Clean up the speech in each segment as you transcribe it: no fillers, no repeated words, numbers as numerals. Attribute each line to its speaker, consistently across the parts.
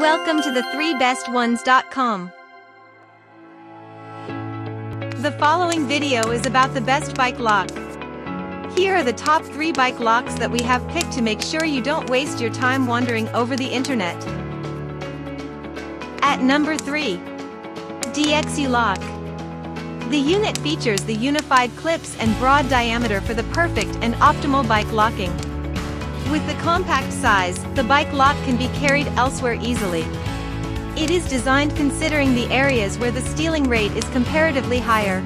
Speaker 1: Welcome to the 3bestones.com. The following video is about the best bike lock. Here are the top 3 bike locks that we have picked to make sure you don't waste your time wandering over the internet. At number 3. DXU Lock. The unit features the unified clips and broad diameter for the perfect and optimal bike locking. With the compact size, the bike lock can be carried elsewhere easily. It is designed considering the areas where the stealing rate is comparatively higher.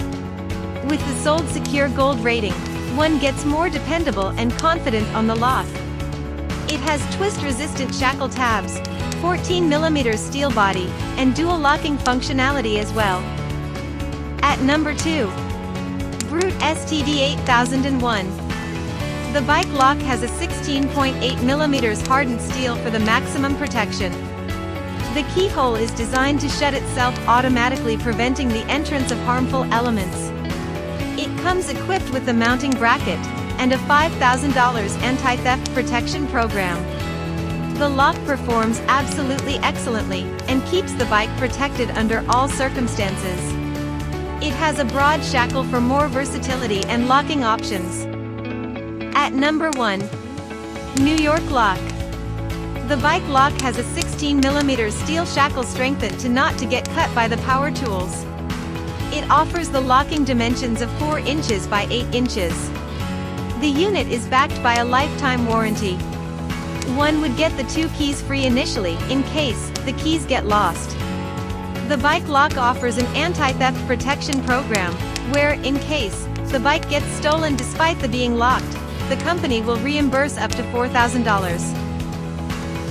Speaker 1: With the Sold Secure Gold rating, one gets more dependable and confident on the lock. It has twist-resistant shackle tabs, 14mm steel body, and dual locking functionality as well. At number 2. Brute STD 8001. The bike lock has a 16.8mm hardened steel for the maximum protection. The keyhole is designed to shut itself automatically, preventing the entrance of harmful elements. It comes equipped with the mounting bracket and a $5,000 anti-theft protection program. The lock performs absolutely excellently and keeps the bike protected under all circumstances. It has a broad shackle for more versatility and locking options. At number 1. New York Lock. The bike lock has a 16mm steel shackle strengthened to not to get cut by the power tools. It offers the locking dimensions of 4 inches by 8 inches. The unit is backed by a lifetime warranty. One would get the 2 keys free initially, in case the keys get lost. The bike lock offers an anti-theft protection program, where, in case the bike gets stolen despite the being locked, the company will reimburse up to $4,000.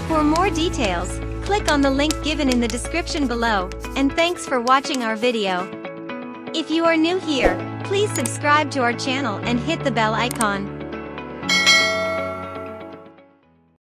Speaker 1: For more details, click on the link given in the description below, and thanks for watching our video. If you are new here, please subscribe to our channel and hit the bell icon.